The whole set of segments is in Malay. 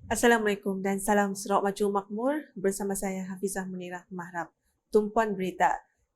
Assalamualaikum dan salam Sarawak Maju Makmur bersama saya Hafizah Munirah Mahrab. Tumpuan berita,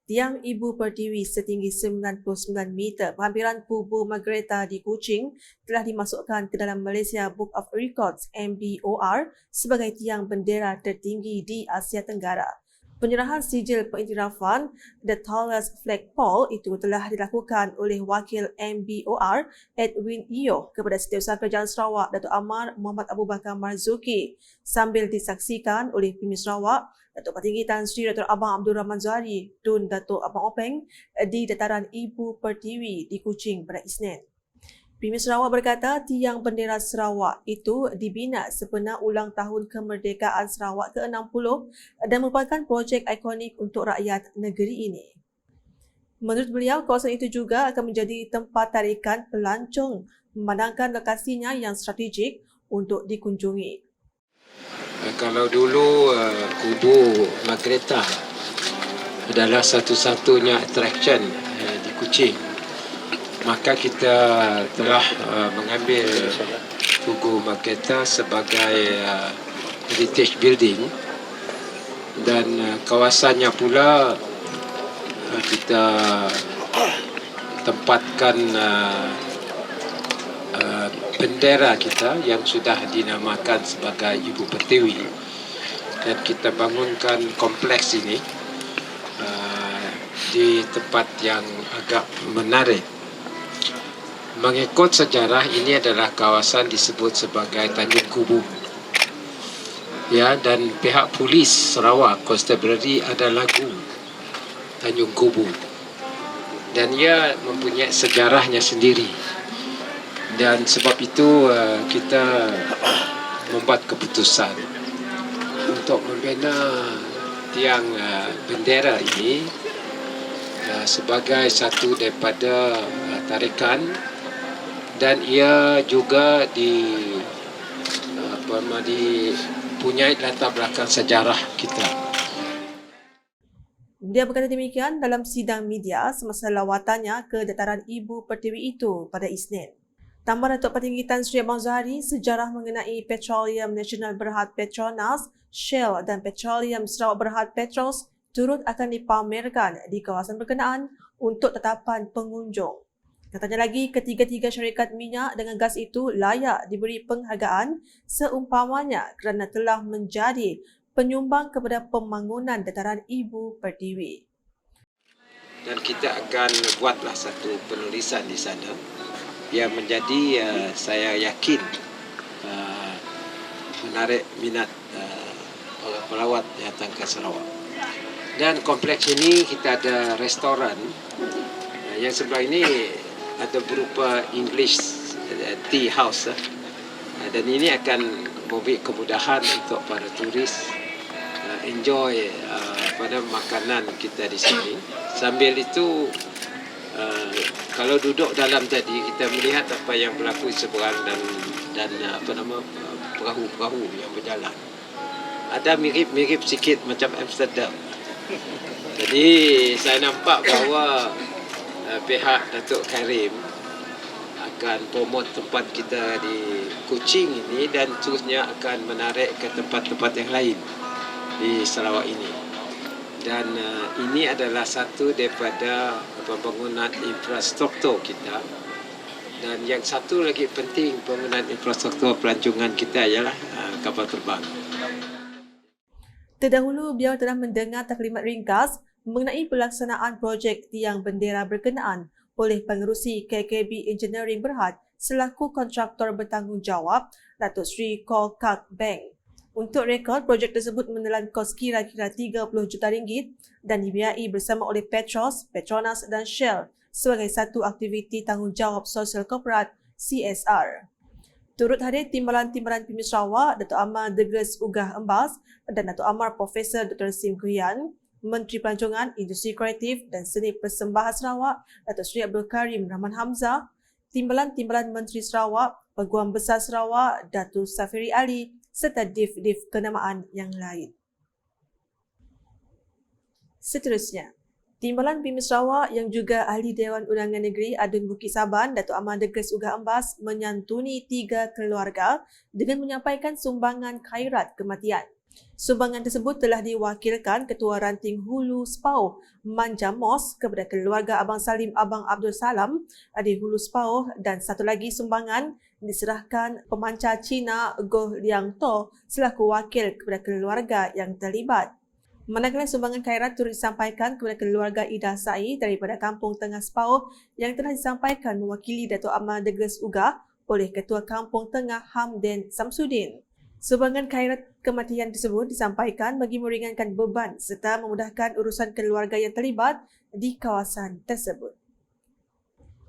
tiang ibu Pertiwi setinggi 99 meter berhampiran Kubu Margareta di Kuching telah dimasukkan ke dalam Malaysia Book of Records MBOR sebagai tiang bendera tertinggi di Asia Tenggara. Penyerahan sijil pengiktirafan The Tallest Flagpole itu telah dilakukan oleh Wakil MBOR Edwin Eo kepada Setiausaha Kerajaan Sarawak Datuk Amar Muhammad Abu Bakar Marzuki sambil disaksikan oleh Premier Sarawak Datuk Petinggi Tan Sri Dr. Abang Abdul Rahman Zuhari Tun Datuk Abang Openg di Dataran Ibu Pertiwi di Kuching pada Isnin. Premier Sarawak berkata tiang bendera Sarawak itu dibina sempena ulang tahun kemerdekaan Sarawak ke-60 dan merupakan projek ikonik untuk rakyat negeri ini. Menurut beliau, kawasan itu juga akan menjadi tempat tarikan pelancong memandangkan lokasinya yang strategik untuk dikunjungi. Kalau dulu Kubu Margareta adalah satu-satunya attraction di Kuching, maka kita telah mengambil Kubu Margareta sebagai heritage building dan kawasannya pula kita tempatkan bendera kita yang sudah dinamakan sebagai Ibu Pertiwi, dan kita bangunkan kompleks ini di tempat yang agak menarik. Mengikut sejarah, ini adalah kawasan disebut sebagai Tanjung Kubu. Ya, dan pihak polis Sarawak Constabulary ada lagu Tanjung Kubu. Dan ia mempunyai sejarahnya sendiri. Dan sebab itu kita membuat keputusan untuk membina tiang bendera ini sebagai satu daripada tarikan, dan ia juga dipunyai latar belakang sejarah kita. Dia berkata demikian dalam sidang media semasa lawatannya ke Dataran Ibu Pertiwi itu pada Isnin. Tambah Datuk Petinggi Tan Sri Abang Zuhari, sejarah mengenai Petroleum Nasional Berhad Petronas, Shell dan Petroleum Sarawak Berhad Petros turut akan dipamerkan di kawasan berkenaan untuk tetapan pengunjung. Katanya lagi, ketiga-tiga syarikat minyak dengan gas itu layak diberi penghargaan seumpamanya kerana telah menjadi penyumbang kepada pembangunan Dataran Ibu Pertiwi. Dan kita akan buatlah satu penulisan di sana yang menjadi saya yakin menarik minat pelawat yang datang ke Sarawak. Dan kompleks ini kita ada restoran yang sebelah ini ada berupa English tea house, dan ini akan memberi kemudahan untuk para turis enjoy pada makanan kita di sini. Sambil itu kalau duduk dalam tadi, kita melihat apa yang berlaku di seberang dan perahu-perahu yang berjalan. Ada mirip-mirip sikit macam Amsterdam. Jadi saya nampak bahawa pihak Datuk Karim akan promote tempat kita di Kuching ini dan terusnya akan menarik ke tempat-tempat yang lain di Sarawak ini. Dan ini adalah satu daripada pembangunan infrastruktur kita. Dan yang satu lagi penting pembangunan infrastruktur pelancongan kita ialah kapal terbang. Terdahulu, beliau telah mendengar taklimat ringkas mengenai pelaksanaan projek tiang bendera berkenaan oleh pengerusi KKB Engineering Berhad selaku kontraktor bertanggungjawab Datuk Sri Kor Kak Beng. Untuk rekod, projek tersebut menelan kos kira-kira 30 juta ringgit dan dibiayai bersama oleh Petros, Petronas dan Shell sebagai satu aktiviti tanggungjawab sosial korporat CSR. Turut hadir timbalan-timbalan Premier Sarawak, Datuk Amar Degres Ugah Embas dan Datuk Amar Profesor Dr. Sim Kuhian, Menteri Pelancongan, Industri Kreatif dan Seni Persembahan Sarawak, Datuk Sri Abdul Karim Rahman Hamzah, timbalan-timbalan Menteri Sarawak, Peguam Besar Sarawak, Datuk Safiri Ali serta div-div kenamaan yang lain. Seterusnya, Timbalan PIMI Sarawak yang juga Ahli Dewan Undangan Negeri Adun Bukit Saban, Datuk Ahmad Degres Ugah Embas menyantuni 3 keluarga dengan menyampaikan sumbangan khairat kematian. Sumbangan tersebut telah diwakilkan Ketua Ranting Hulu Sepauh Manja Mos kepada keluarga Abang Salim Abang Abdul Salam di Hulu Sepauh, dan satu lagi sumbangan diserahkan pemancar Cina Goh Liang To selaku wakil kepada keluarga yang terlibat. Manakala sumbangan khairat turut disampaikan kepada keluarga Ida Sai daripada Kampung Tengah Sepauh yang telah disampaikan mewakili Datuk Ahmad Degres Ugah oleh Ketua Kampung Tengah Hamden Samsudin. Sumbangan khairat kematian tersebut disampaikan bagi meringankan beban serta memudahkan urusan keluarga yang terlibat di kawasan tersebut.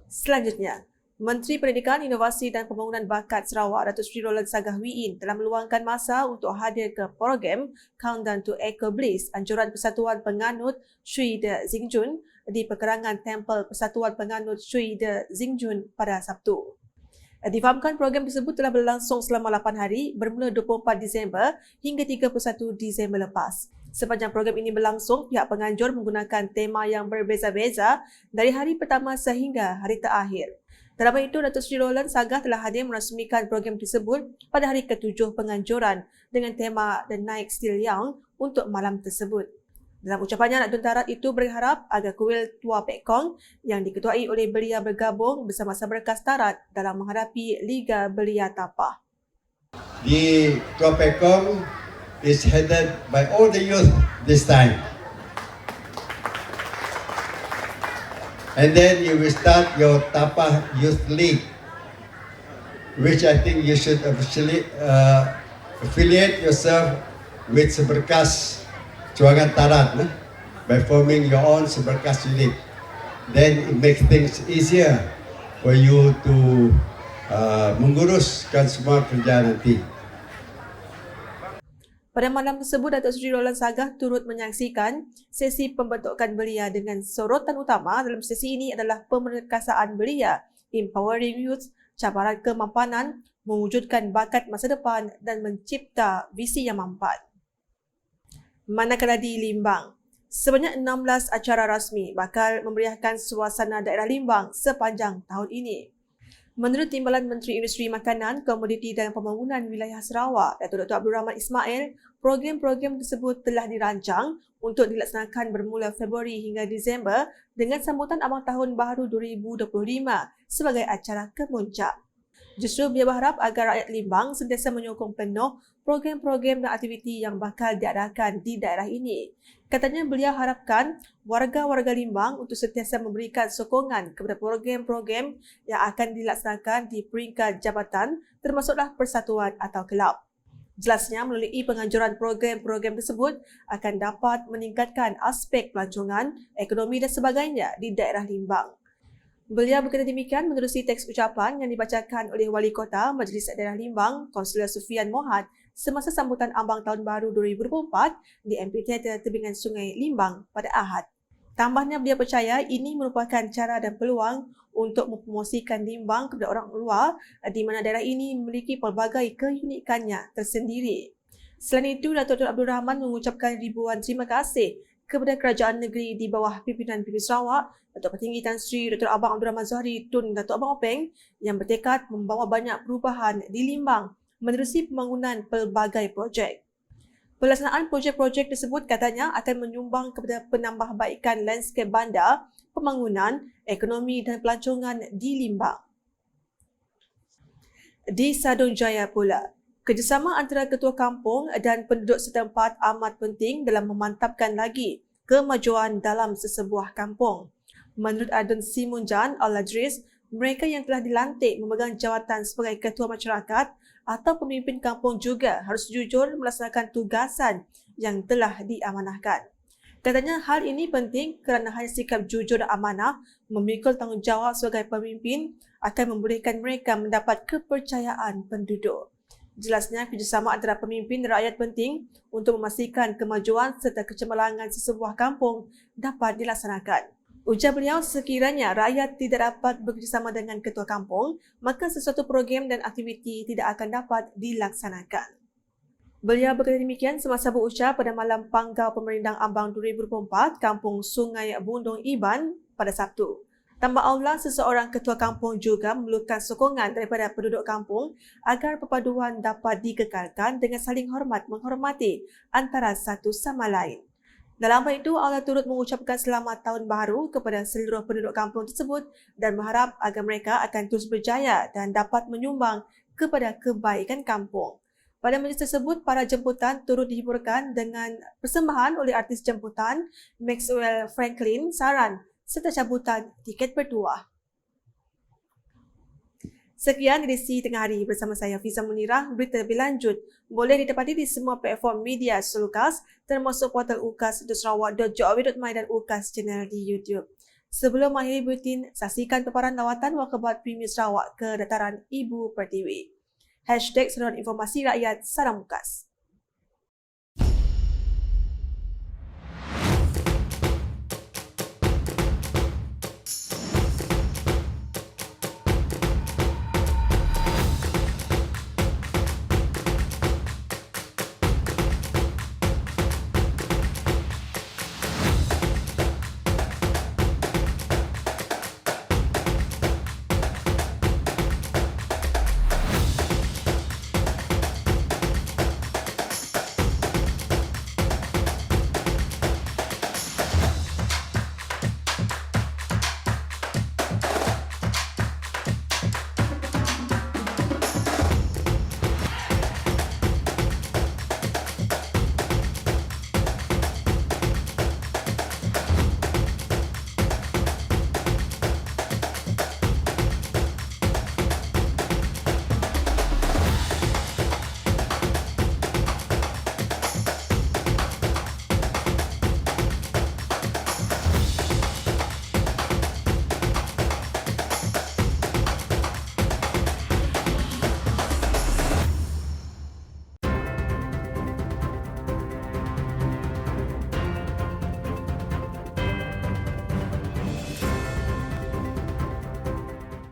Selanjutnya, Menteri Pendidikan, Inovasi dan Pembangunan Bakat Sarawak Datuk Seri Roland Sagah Wiin telah meluangkan masa untuk hadir ke program Countdown to Eco Bliss anjuran Persatuan Penganut Shui De Xingjun di perkerangan Tempel Persatuan Penganut Shui De Xingjun pada Sabtu. Difahamkan program tersebut telah berlangsung selama 8 hari bermula 24 Disember hingga 31 Disember lepas. Sepanjang program ini berlangsung, pihak penganjur menggunakan tema yang berbeza-beza dari hari pertama sehingga hari terakhir. Terdapat itu, Datuk Seri Roland Sagah telah hadir merasmikan program tersebut pada hari ke-7 penganjuran dengan tema The Night Still Young untuk malam tersebut. Dalam ucapannya, Datuk Tun Tarat itu berharap agar kuil Tua Pek Kong yang diketuai oleh belia bergabung bersama Berkas Tarat dalam menghadapi Liga Belia Tapah. The Tua Pek Kong is headed by all the youth this time. And then you will start your Tapah Youth League, which I think you should officially affiliate yourself with Seberkas Cuangan Tarat by forming your own Seberkas unit. Then it makes things easier for you to menguruskan semua kerja nanti. Pada malam tersebut, Datuk Seri Roland Sagah turut menyaksikan sesi pembentukan belia dengan sorotan utama dalam sesi ini adalah pemerkasaan belia, empowering youth, cabaran kemampanan, mewujudkan bakat masa depan dan mencipta visi yang mampat. Manakala di Limbang, sebanyak 16 acara rasmi bakal memeriahkan suasana daerah Limbang sepanjang tahun ini. Menurut Timbalan Menteri Industri Makanan, Komoditi dan Pembangunan Wilayah Sarawak, Datuk Dr. Abdul Rahman Ismail, program-program tersebut telah dirancang untuk dilaksanakan bermula Februari hingga Disember dengan sambutan Abang Tahun Baharu 2025 sebagai acara kemuncak. Justru beliau berharap agar rakyat Limbang sentiasa menyokong penuh program-program dan aktiviti yang bakal diadakan di daerah ini. Katanya beliau harapkan warga-warga Limbang untuk sentiasa memberikan sokongan kepada program-program yang akan dilaksanakan di peringkat jabatan termasuklah persatuan atau kelab. Jelasnya melalui penganjuran program-program tersebut akan dapat meningkatkan aspek pelancongan, ekonomi dan sebagainya di daerah Limbang. Beliau berkata demikian menerusi teks ucapan yang dibacakan oleh Wali Kota Majlis Daerah Limbang, Konsuler Sufian Mohad semasa sambutan Ambang Tahun Baru 2024 di Amphitheater Tebingan Sungai Limbang pada Ahad. Tambahnya beliau percaya ini merupakan cara dan peluang untuk mempromosikan Limbang kepada orang luar di mana daerah ini memiliki pelbagai keunikannya tersendiri. Selain itu, Datuk Dr. Abdul Rahman mengucapkan ribuan terima kasih kepada kerajaan negeri di bawah pimpinan PIMI Sarawak, Datuk Petinggi Tan Sri Dr. Abang Abdul Rahman Zohari Tun Datuk Abang Openg yang bertekad membawa banyak perubahan di Limbang menerusi pembangunan pelbagai projek. Pelaksanaan projek-projek tersebut katanya akan menyumbang kepada penambahbaikan landscape bandar, pembangunan, ekonomi dan pelancongan di Limbang. Di Sadun Jaya pula, kerjasama antara ketua kampung dan penduduk setempat amat penting dalam memantapkan lagi kemajuan dalam sesebuah kampung. Menurut Adun Simunjan Al-Ladris, mereka yang telah dilantik memegang jawatan sebagai ketua masyarakat atau pemimpin kampung juga harus jujur melaksanakan tugasan yang telah diamanahkan. Katanya hal ini penting kerana hanya sikap jujur dan amanah memikul tanggungjawab sebagai pemimpin akan membolehkan mereka mendapat kepercayaan penduduk. Jelasnya, kerjasama antara pemimpin dan rakyat penting untuk memastikan kemajuan serta kecemerlangan sesebuah kampung dapat dilaksanakan. Ujar beliau, sekiranya rakyat tidak dapat bekerjasama dengan ketua kampung, maka sesuatu program dan aktiviti tidak akan dapat dilaksanakan. Beliau berkata demikian semasa berucap pada malam Panggau Pemerintah Ambang 2024, Kampung Sungai Bundong Iban pada Sabtu. Tambah Allah, seseorang ketua kampung juga memerlukan sokongan daripada penduduk kampung agar perpaduan dapat dikekalkan dengan saling hormat menghormati antara satu sama lain. Dalam hal itu, Allah turut mengucapkan selamat tahun baru kepada seluruh penduduk kampung tersebut dan berharap agar mereka akan terus berjaya dan dapat menyumbang kepada kebaikan kampung. Pada majlis tersebut, para jemputan turut dihiburkan dengan persembahan oleh artis jemputan Maxwell Franklin Saran serta cabutan tiket bertuah. Sekian edisi Tengah Hari bersama saya Hafizah Munirah. Berita lebih lanjut boleh didapati di semua platform media Sulkas termasuk portal ukas.sarawak.gov.my dan Ukas channel di YouTube. Sebelum mengakhiri buletin, saksikan paparan lawatan Wakabat Premier Sarawak ke dataran Ibu Pertiwi. #Saluran Informasi Rakyat Salam Ukas.